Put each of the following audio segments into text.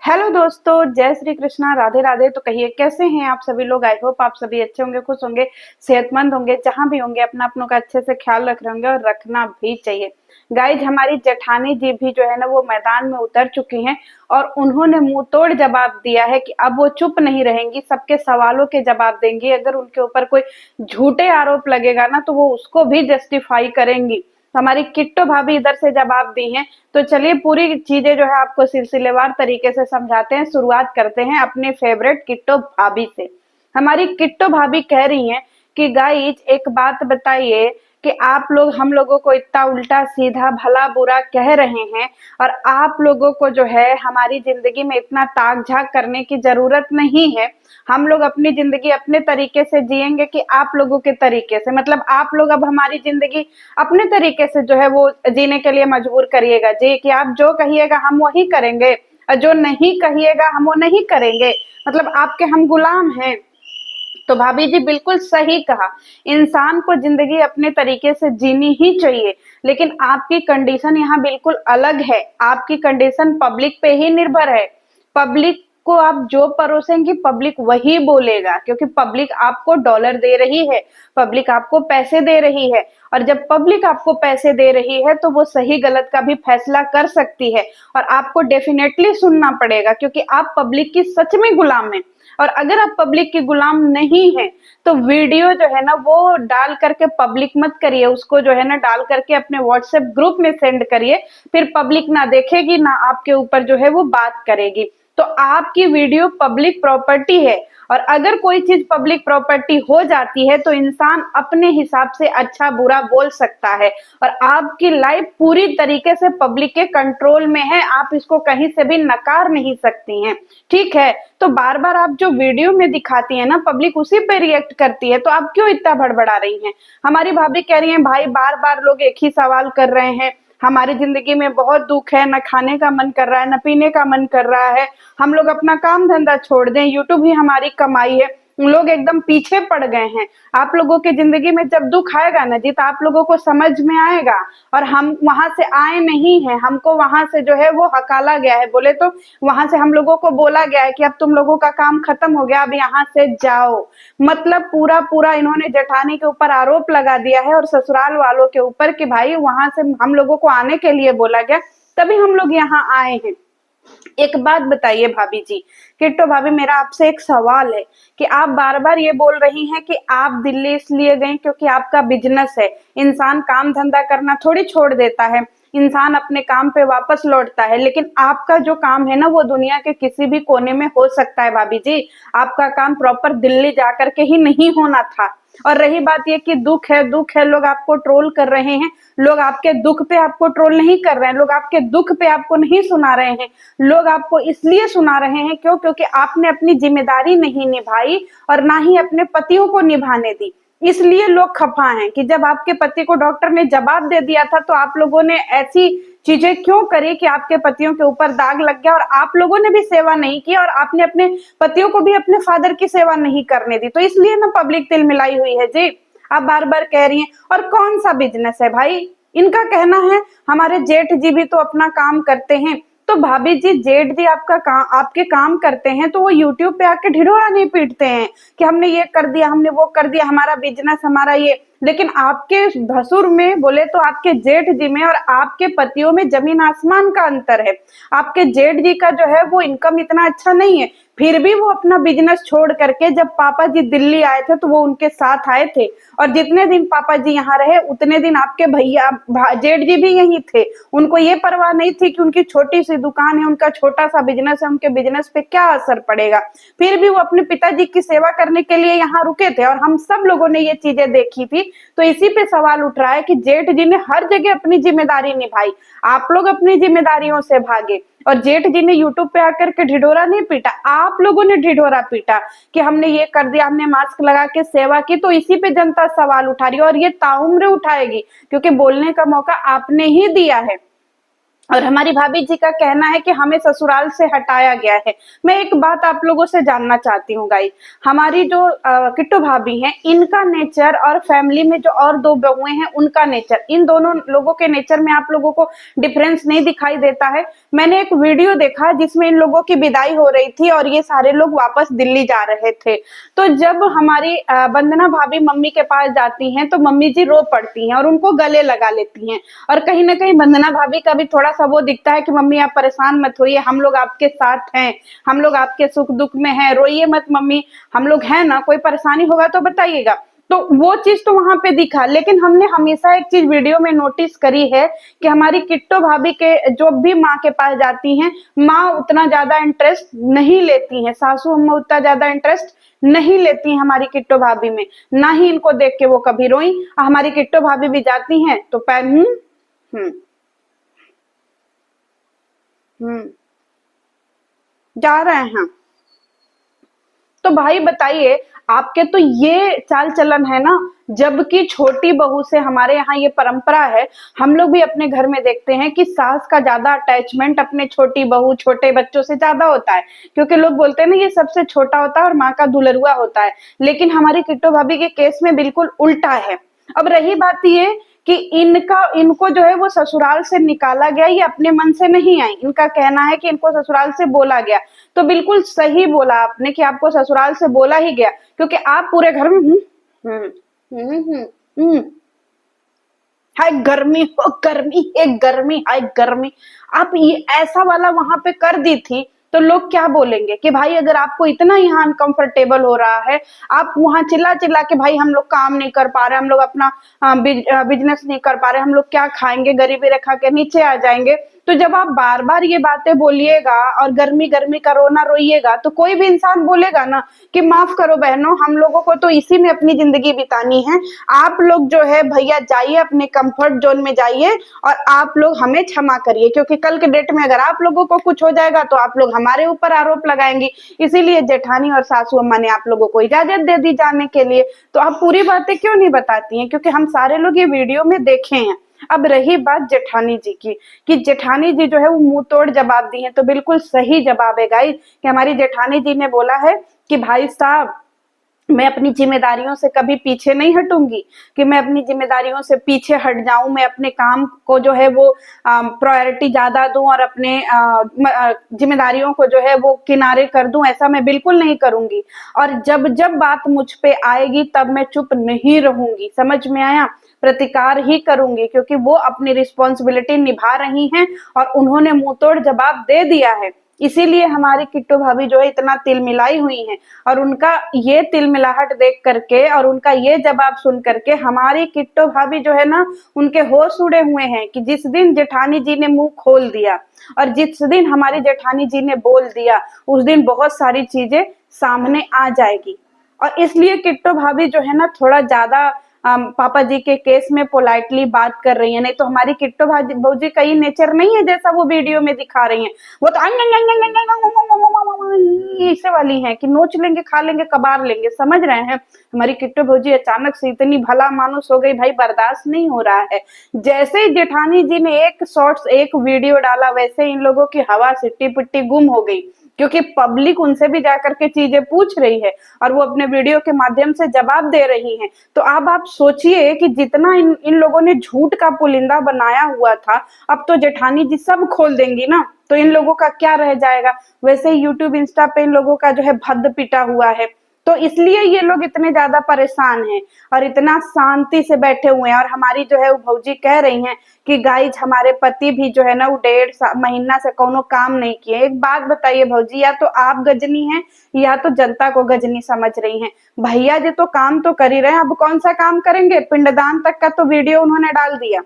Hello दोस्तों, जय श्री कृष्णा, राधे राधे। तो कहिए कैसे हैं आप सभी लोग। आई होप आप सभी अच्छे होंगे, खुश होंगे, सेहतमंद होंगे। जहां भी होंगे अपना अपनों का अच्छे से ख्याल रख रहे होंगे और रखना भी चाहिए। गाइज, हमारी जेठानी जी भी जो है ना वो मैदान में उतर चुकी हैं और उन्होंने मुंह तोड़ जवाब दिया है कि अब वो चुप नहीं रहेंगी, सबके सवालों के जवाब देंगी। अगर उनके ऊपर कोई झूठे आरोप लगेगा ना तो वो उसको भी जस्टिफाई करेंगी। हमारी किट्टो भाभी इधर से जवाब दी हैं। तो चलिए पूरी चीजें जो है आपको सिलसिलेवार तरीके से समझाते हैं। शुरुआत करते हैं अपने फेवरेट किट्टो भाभी से। हमारी किट्टो भाभी कह रही हैं कि गाइज एक बात बताइए कि आप लोग हम लोगों को इतना उल्टा सीधा भला बुरा कह रहे हैं और आप लोगों को जो है हमारी जिंदगी में इतना ताक झाक करने की जरूरत नहीं है। हम लोग अपनी जिंदगी अपने तरीके से जिएंगे कि आप लोगों के तरीके से, मतलब आप लोग अब हमारी जिंदगी अपने तरीके से जो है वो जीने के लिए मजबूर करिएगा जी, कि आप जो कहिएगा हम वही करेंगे और जो नहीं कहिएगा हम वो नहीं करेंगे। मतलब आपके हम गुलाम हैं। तो भाभी जी बिल्कुल सही कहा। इंसान को जिंदगी अपने तरीके से जीनी ही चाहिए, लेकिन आपकी कंडीशन यहाँ बिल्कुल अलग है। आपकी कंडीशन पब्लिक पे ही निर्भर है। पब्लिक को आप जो परोसेंगे पब्लिक वही बोलेगा, क्योंकि पब्लिक आपको डॉलर दे रही है, पब्लिक आपको पैसे दे रही है। और जब पब्लिक आपको पैसे दे रही है तो वो सही गलत का भी फैसला कर सकती है और आपको डेफिनेटली सुनना पड़ेगा, क्योंकि आप पब्लिक की सच में गुलाम हैं। और अगर आप पब्लिक के गुलाम नहीं हैं तो वीडियो जो है ना वो डाल करके पब्लिक मत करिए, उसको जो है ना डाल करके अपने व्हाट्सएप ग्रुप में सेंड करिए। फिर पब्लिक ना देखेगी ना आपके ऊपर जो है वो बात करेगी। तो आपकी वीडियो पब्लिक प्रॉपर्टी है और अगर कोई चीज पब्लिक प्रॉपर्टी हो जाती है तो इंसान अपने हिसाब से अच्छा बुरा बोल सकता है। और आपकी लाइफ पूरी तरीके से पब्लिक के कंट्रोल में है, आप इसको कहीं से भी नकार नहीं सकती हैं। ठीक है, तो बार बार आप जो वीडियो में दिखाती है ना पब्लिक उसी पे रिएक्ट करती है, तो आप क्यों इतना बड़बड़ा रही हैं। हमारी भाभी कह रही हैं भाई बार बार लोग एक ही सवाल कर रहे हैं, हमारी जिंदगी में बहुत दुख है, न खाने का मन कर रहा है न पीने का मन कर रहा है, हम लोग अपना काम धंधा छोड़ दें, यूट्यूब ही हमारी कमाई है। लोग एकदम पीछे पड़ गए हैं। आप लोगों की जिंदगी में जब दुख आएगा ना जी तो आप लोगों को समझ में आएगा। और हम वहां से आए नहीं हैं, हमको वहां से जो है वो हकाला गया है। बोले तो वहां से हम लोगों को बोला गया है कि अब तुम लोगों का काम खत्म हो गया, अब यहाँ से जाओ। मतलब पूरा पूरा इन्होंने जेठानी के ऊपर आरोप लगा दिया है और ससुराल वालों के ऊपर कि भाई वहां से हम लोगों को आने के लिए बोला गया, तभी हम लोग यहाँ आए हैं। एक बात बताइए भाभी जी, किट्टो भाभी, मेरा आपसे एक सवाल है कि आप बार बार ये बोल रही हैं कि आप दिल्ली इसलिए गए क्योंकि आपका बिजनेस है। इंसान काम धंधा करना थोड़ी छोड़ देता है, इंसान अपने काम पे वापस लौटता है। लेकिन आपका जो काम है ना वो दुनिया के किसी भी कोने में हो सकता है भाभी जी। आपका काम प्रॉपर दिल्ली जाकर के ही नहीं होना था। और रही बात ये कि दुख है, दुख है, लोग आपको ट्रोल कर रहे हैं। लोग आपके दुख पे आपको ट्रोल नहीं कर रहे हैं, लोग आपके दुख पे आपको नहीं सुना रहे हैं। लोग आपको इसलिए सुना रहे हैं क्योंकि आपने अपनी जिम्मेदारी नहीं निभाई और ना ही अपने पतियों को निभाने दी। इसलिए लोग खफा हैं कि जब आपके पति को डॉक्टर ने जवाब दे दिया था तो आप लोगों ने ऐसी चीजें क्यों करी कि आपके पतियों के ऊपर दाग लग गया और आप लोगों ने भी सेवा नहीं की और आपने अपने पतियों को भी अपने फादर की सेवा नहीं करने दी। तो इसलिए ना पब्लिक तिल मिलाई हुई है जी। आप बार बार कह रही हैं। और कौन सा बिजनेस है भाई, इनका कहना है हमारे जेठ जी भी तो अपना काम करते हैं। तो भाभी जी, जेठ जी आपका काम आपके काम करते हैं तो वो यूट्यूब पे आके ढिढोरा नहीं पीटते हैं कि हमने ये कर दिया, हमने वो कर दिया, हमारा बिजनेस, हमारा ये। लेकिन आपके भसुर में बोले तो आपके जेठ जी में और आपके पतियों में जमीन आसमान का अंतर है। आपके जेठ जी का जो है वो इनकम इतना अच्छा नहीं है, फिर भी वो अपना बिजनेस छोड़ करके, जब पापा जी दिल्ली आए थे तो वो उनके साथ आए थे। और जितने दिन पापा जी यहाँ रहे उतने दिन आपके भैया जेठ जी भी यहीं थे। उनको ये परवाह नहीं थी कि उनकी छोटी सी दुकान है, उनका छोटा सा बिजनेस है, उनके बिजनेस पे क्या असर पड़ेगा। फिर भी वो अपने पिताजी की सेवा करने के लिए यहाँ रुके थे और हम सब लोगों ने ये चीजें देखी थी। तो इसी पे सवाल उठ रहा है कि जेठ जी ने हर जगह अपनी जिम्मेदारी निभाई, आप लोग अपनी जिम्मेदारियों से भागे। और जेठ जी ने यूट्यूब पे आकर के ढिढोरा नहीं पीटा, आप लोगों ने ढिढोरा पीटा कि हमने ये कर दिया, हमने मास्क लगा के सेवा की। तो इसी पे जनता सवाल उठा रही है और ये ताउम्र उठाएगी, क्योंकि बोलने का मौका आपने ही दिया है। और हमारी भाभी जी का कहना है कि हमें ससुराल से हटाया गया है। मैं एक बात आप लोगों से जानना चाहती हूँ गाइस, हमारी जो किट्टू भाभी हैं, इनका नेचर और फैमिली में जो और दो बहुएं हैं उनका नेचर, इन दोनों लोगों के नेचर में आप लोगों को डिफरेंस नहीं दिखाई देता है? मैंने एक वीडियो देखा जिसमें इन लोगों की विदाई हो रही थी और ये सारे लोग वापस दिल्ली जा रहे थे। तो जब हमारी वंदना भाभी मम्मी के पास जाती हैं तो मम्मी जी रो पड़ती हैं और उनको गले लगा लेती हैं। और कहीं ना कहीं वंदना भाभी का भी थोड़ा सा वो दिखता है कि मम्मी आप परेशान मत होइए, हम लोग आपके साथ हैं, हम लोग आपके सुख दुख में हैं, रोइए मत मम्मी, हम लोग हैं ना, कोई परेशानी होगा तो बताइएगा। तो वो चीज तो वहां पे दिखा, लेकिन हमने हमेशा एक चीज वीडियो में नोटिस करी है कि हमारी किट्टो भाभी के जो भी माँ के पास जाती हैं, माँ उतना ज्यादा इंटरेस्ट नहीं लेती हैं, सासू अम्मा उतना ज्यादा इंटरेस्ट नहीं लेती हैं हमारी किट्टो भाभी में, ना ही इनको देख के वो कभी रोई। हमारी किट्टो भाभी भी जाती हैं तो पैर हम्म हम्म जा रहे हैं। तो भाई बताइए, आपके तो ये चाल चलन है ना, जबकि छोटी बहू से हमारे यहाँ ये परंपरा है, हम लोग भी अपने घर में देखते हैं कि सास का ज्यादा अटैचमेंट अपने छोटी बहू छोटे बच्चों से ज्यादा होता है, क्योंकि लोग बोलते हैं ना ये सबसे छोटा होता है और माँ का दुलरुआ होता है। लेकिन हमारी किट्टो भाभी के केस में बिल्कुल उल्टा है। अब रही बात ये कि इनको जो है वो ससुराल से निकाला गया, ये अपने मन से नहीं आई, इनका कहना है कि इनको ससुराल से बोला गया। तो बिल्कुल सही बोला आपने कि आपको ससुराल से बोला ही गया, क्योंकि आप पूरे घर में हम्म हम्म हम्म हम्म, हाय गर्मी हो गर्मी, एक गर्मी हाय गर्मी, आप ये ऐसा वाला वहां पे कर दी थी तो लोग क्या बोलेंगे कि भाई अगर आपको इतना यहाँ अनकंफर्टेबल हो रहा है, आप वहां चिल्ला चिल्ला के भाई हम लोग काम नहीं कर पा रहे, हम लोग अपना बिजनेस नहीं कर पा रहे, हम लोग क्या खाएंगे, गरीबी रेखा के नीचे आ जाएंगे। तो जब आप बार बार ये बातें बोलिएगा और गर्मी गर्मी का रोना रोइएगा तो कोई भी इंसान बोलेगा ना कि माफ करो बहनों, हम लोगों को तो इसी में अपनी जिंदगी बितानी है, आप लोग जो है भैया जाइए अपने कंफर्ट जोन में जाइए और आप लोग हमें क्षमा करिए, क्योंकि कल के डेट में अगर आप लोगों को कुछ हो जाएगा तो आप लोग हमारे ऊपर आरोप लगाएंगी। इसीलिए जेठानी और सासू अम्मा ने आप लोगों को इजाजत दे दी जाने के लिए। तो आप पूरी बातें क्यों नहीं बताती हैं? क्योंकि हम सारे लोग ये वीडियो में देखे हैं। अब रही बात जेठानी जी की, कि जेठानी जी जो है वो मुंह तोड़ जवाब दी है, तो बिल्कुल सही जवाब है गाइस कि हमारी जेठानी जी ने बोला है कि भाई साहब मैं अपनी जिम्मेदारियों से कभी पीछे नहीं हटूंगी, कि मैं अपनी जिम्मेदारियों से पीछे हट जाऊं, मैं अपने काम को जो है वो प्रायोरिटी ज्यादा दूं और अपने जिम्मेदारियों को जो है वो किनारे कर दूं, ऐसा मैं बिल्कुल नहीं करूंगी। और जब जब बात मुझ पे आएगी तब मैं चुप नहीं रहूंगी, समझ में आया? प्रतिकार ही करूंगी, क्योंकि वो अपनी रिस्पॉन्सिबिलिटी निभा रही हैं और उन्होंने मुंह तोड़ जवाब दे दिया है। इसीलिए हमारी किट्टू भाभी जो है इतना तिलमिलाई हुई हैं, और उनका ये तिलमिलाहट देख करके और उनका ये जवाब सुन करके हमारी किट्टू भाभी जो है ना, उनके होश उड़े हुए हैं कि जिस दिन जेठानी जी ने मुंह खोल दिया और जिस दिन हमारी जेठानी जी ने बोल दिया, उस दिन बहुत सारी चीजें सामने आ जाएगी। और इसलिए किट्टू भाभी जो है ना थोड़ा ज्यादा पापा जी के केस में पोलाइटली बात कर रही है, नहीं तो हमारी किट्टू बहू जी का ये नेचर नहीं है जैसा वो वीडियो में दिखा रही हैं। वो तो ऐसे वाली हैं कि नोच लेंगे, खा लेंगे, कबार लेंगे, समझ रहे हैं? हमारी किट्टू बहू जी अचानक से इतनी भला मानुस हो गई, भाई बर्दाश्त नहीं हो रहा है। जैसे ही जेठानी जी ने एक शॉर्ट्स एक वीडियो डाला, वैसे इन लोगों की हवा सिट्टी पिट्टी गुम हो गई, क्योंकि पब्लिक उनसे भी जाकर के चीजें पूछ रही है और वो अपने वीडियो के माध्यम से जवाब दे रही हैं। तो अब आप सोचिए कि जितना इन लोगों ने झूठ का पुलिंदा बनाया हुआ था, अब तो जेठानी जी सब खोल देंगी ना, तो इन लोगों का क्या रह जाएगा? वैसे ही यूट्यूब इंस्टा पे इन लोगों का जो है भद्द पिटा हुआ है, तो इसलिए ये लोग इतने ज्यादा परेशान हैं और इतना शांति से बैठे हुए हैं। और हमारी जो है वो भौजी कह रही हैं कि गाइज हमारे पति भी जो है ना वो 1.5 महीना से कोनो काम नहीं किए। एक बात बताइए भौजी, या तो आप गजनी हैं या तो जनता को गजनी समझ रही हैं। भैया जी तो काम तो कर ही रहे हैं, अब कौन सा काम करेंगे? पिंडदान तक का तो वीडियो उन्होंने डाल दिया,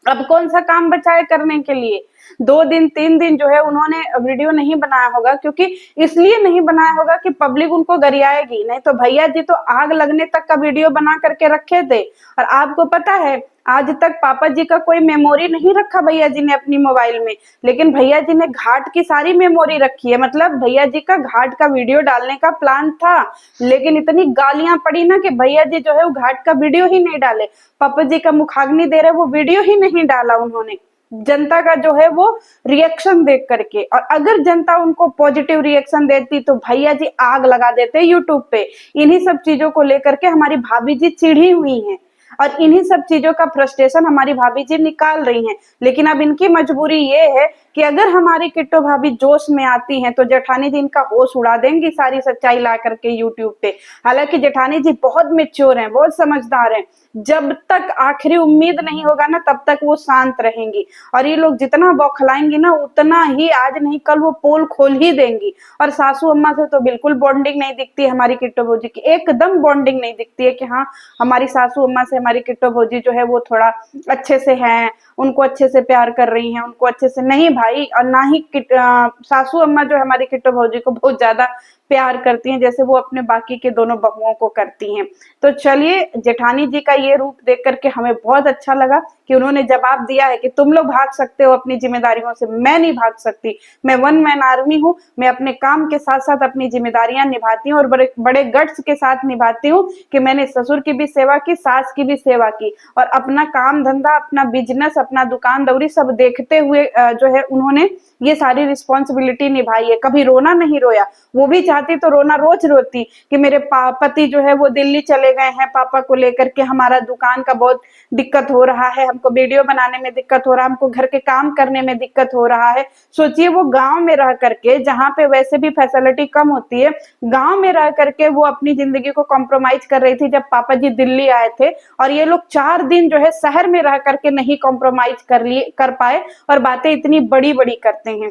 अब कौन सा काम बचा है करने के लिए? 2 दिन 3 दिन जो है उन्होंने वीडियो नहीं बनाया होगा, क्योंकि इसलिए नहीं बनाया होगा कि पब्लिक उनको गरियाएगी, नहीं तो भैया जी तो आग लगने तक का वीडियो बना करके रखे थे। और आपको पता है आज तक पापा जी का कोई मेमोरी नहीं रखा भैया जी ने अपनी मोबाइल में, लेकिन भैया जी ने घाट की सारी मेमोरी रखी है। मतलब भैया जी का घाट का वीडियो डालने का प्लान था, लेकिन इतनी गालियां पड़ी ना कि भैया जी जो है वो घाट का वीडियो ही नहीं डाले, पापा जी का मुखाग्नि दे रहे वो वीडियो ही नहीं डाला उन्होंने। जनता का जो है वो रिएक्शन देख करके। और अगर जनता उनको पॉजिटिव रिएक्शन देती तो भैया जी आग लगा देते यूट्यूब पे। इन्हीं सब चीजों को लेकर के हमारी भाभी जी चिढ़ी हुई हैं और इन्हीं सब चीजों का फ्रस्ट्रेशन हमारी भाभी जी निकाल रही हैं। लेकिन अब इनकी मजबूरी ये है कि अगर हमारी किट्टो भाभी जोश में आती हैं तो जेठानी जी इनका होश उड़ा देंगी सारी सच्चाई ला करके यूट्यूब पे। हालांकि जेठानी जी बहुत मैच्योर हैं, बहुत समझदार हैं। जब तक आखिरी उम्मीद नहीं होगा ना तब तक वो शांत रहेंगी। और ये लोग जितना बौखलाएंगी ना उतना ही आज नहीं कल वो पोल खोल ही देंगी। और सासू अम्मा से तो बिल्कुल बॉन्डिंग नहीं दिखती है हमारी किट्टो भौजी की, एकदम बॉन्डिंग नहीं दिखती है कि हाँ हमारी सासू अम्मा से हमारी किट्टो भौजी जो है वो थोड़ा अच्छे से हैं, उनको अच्छे से प्यार कर रही हैं, उनको अच्छे से नहीं भाई। और ना ही सासू अम्मा जो हमारी किट्टो भौजी को बहुत ज्यादा प्यार करती हैं जैसे वो अपने बाकी के दोनों बहुओं को करती हैं। तो चलिए जेठानी जी का ये रूप देख करके हमें बहुत अच्छा लगा कि उन्होंने जवाब दिया है कि तुम लोग भाग सकते हो अपनी जिम्मेदारियों से, मैं नहीं भाग सकती। मैं वन मैन आर्मी हूँ, मैं अपने काम के साथ साथ अपनी जिम्मेदारियां निभाती हूँ और बड़े बड़े गट्स के साथ निभाती हूँ कि मैंने ससुर की भी सेवा की, सास की भी सेवा की और अपना काम धंधा, अपना बिजनेस, अपना दुकान दौरी सब देखते हुए जो है उन्होंने ये सारी रिस्पॉन्सिबिलिटी निभाई है। कभी रोना नहीं रोया। वो भी चाहती तो रोना रोज रोती कि मेरे पति जो है वो दिल्ली चले गए हैं पापा को लेकर के, हमारा दुकान का बहुत दिक्कत हो रहा है, हमको वीडियो बनाने में दिक्कत हो रहा है, हमको घर के काम करने में दिक्कत हो रहा है। सोचिए वो गांव में रह करके, जहां पे वैसे भी फैसिलिटी कम होती है, गांव में रह करके वो अपनी जिंदगी को कॉम्प्रोमाइज कर रही थी जब पापा जी दिल्ली आए थे। और ये लोग 4 दिन जो है शहर में रह करके नहीं कॉम्प्रोमाइज कर पाए और बातें इतनी बड़ी बड़ी करते हैं।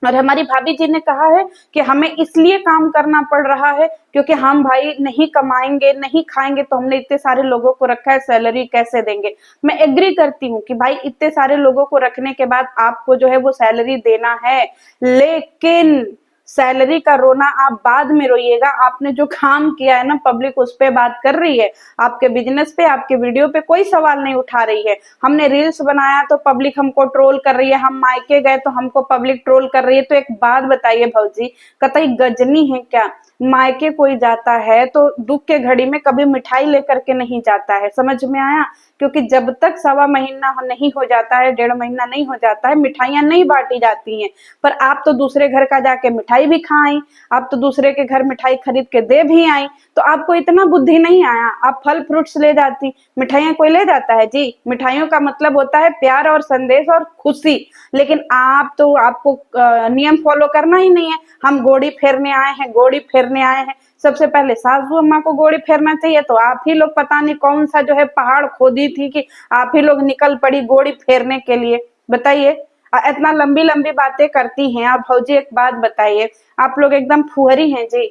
और हमारी भाभी जी ने कहा है कि हमें इसलिए काम करना पड़ रहा है क्योंकि हम भाई नहीं कमाएंगे, नहीं खाएंगे तो हमने इतने सारे लोगों को रखा है, सैलरी कैसे देंगे। मैं एग्री करती हूँ कि भाई इतने सारे लोगों को रखने के बाद आपको जो है वो सैलरी देना है, लेकिन सैलरी का रोना आप बाद में रोइएगा। आपने जो काम किया है ना, पब्लिक उस पे बात कर रही है, आपके बिजनेस पे, आपके वीडियो पे कोई सवाल नहीं उठा रही है। हमने रील्स बनाया तो पब्लिक हमको ट्रोल कर रही है, हम मायके गए तो हमको पब्लिक ट्रोल कर रही है। तो एक बात बताइए भौजी, कतई गजनी है क्या? मायके कोई जाता है तो दुख के घड़ी में कभी मिठाई लेकर के नहीं जाता है, समझ में आया? क्योंकि जब तक 1.25 महीना नहीं हो जाता है, 1.5 महीना नहीं हो जाता है, मिठाइयां नहीं बांटी जाती हैं। पर आप तो दूसरे घर का जाके मिठाई भी खाई, आप तो दूसरे के घर मिठाई खरीद के दे भी आई, तो आपको इतना बुद्धि नहीं आया? आप फल फ्रूट्स ले जाती, मिठाइयां कोई ले जाता है जी? मिठाइयों का मतलब होता है प्यार और संदेश और खुशी। लेकिन आप तो, आपको नियम फॉलो करना ही नहीं है। हम गोड़ी फेरने आए हैं, गोड़ी फेरने आए हैं। सबसे पहले सासू अम्मा को गोड़ी फेरना चाहिए, तो आप ही लोग पता नहीं कौन सा जो है पहाड़ खोदी थी कि आप ही लोग निकल पड़ी गोड़ी फेरने के लिए। बताइए, इतना लंबी लंबी बातें करती हैं आप। भौजी एक बात बताइए, आप लोग एकदम फुहरी हैं जी।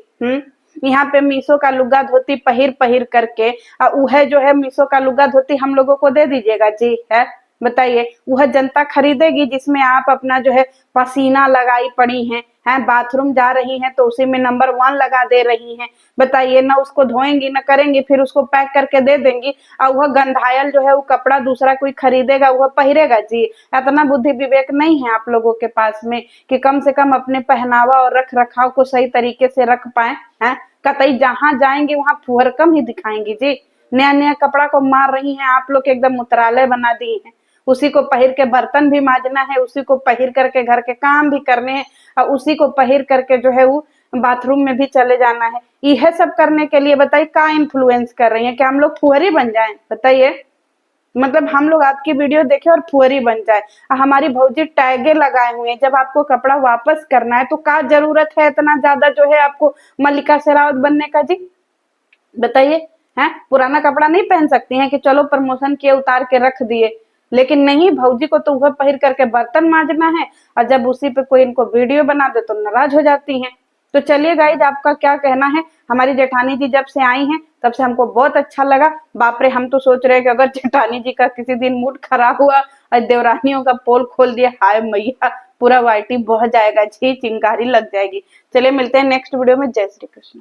यहाँ पे मीशो का लुगा धोती पहिर पहिर करके वह जो है मीशो का लुगा धोती हम लोगों को दे दीजिएगा जी। है बताइए, वह जनता खरीदेगी जिसमें आप अपना जो है पसीना लगाई पड़ी हैं, बाथरूम जा रही हैं तो उसी में नंबर 1 लगा दे रही हैं। बताइए, ना उसको धोएंगी ना करेंगी, फिर उसको पैक करके दे देंगी और वह गंधायल जो है वो कपड़ा दूसरा कोई खरीदेगा वह पहिरेगा जी। इतना बुद्धि विवेक नहीं है आप लोगों के पास में कि कम से कम अपने पहनावा और रख रखाव को सही तरीके से रख पाए। हैं कतई जहां जाएंगे वहां फुहर कम ही दिखाएंगी जी। नया नया कपड़ा को मार रही हैं आप लोग, एकदम मुतराले बना दी हैं। उसी को पहिर के बर्तन भी माजना है, उसी को पहिर करके घर के काम भी करने हैं और उसी को पहिर करके जो है वो बाथरूम में भी चले जाना है। यह सब करने के लिए बताइए का इन्फ्लुएंस कर रही है? क्या हम लोग फुहरी बन जाएं? बताइए, मतलब हम लोग आपकी वीडियो देखे और फुहरी बन जाए। हमारी भौजी टैगे लगाए हुए हैं, जब आपको कपड़ा वापस करना है तो क्या जरूरत है इतना ज्यादा जो है आपको मल्लिका शेरावत बनने का जी? बताइए, हैं पुराना कपड़ा नहीं पहन सकती हैं कि चलो प्रमोशन किए उतार के रख दिए? लेकिन नहीं, भौजी को तो वह पहिर करके बर्तन मांजना है और जब उसी पे कोई इनको वीडियो बना दे तो नाराज हो जाती हैं। तो चलिए गाइज, आपका क्या कहना है? हमारी जेठानी जी जब से आई हैं तब से हमको बहुत अच्छा लगा। बाप रे, हम तो सोच रहे हैं कि अगर जेठानी जी का किसी दिन मूड खराब हुआ और देवरानियों का पोल खोल दिया, हाय मैया, पूरा वाइटी बह जाएगा जी, चिंगारी लग जाएगी। चलिए मिलते हैं नेक्स्ट वीडियो में। जय श्री कृष्ण।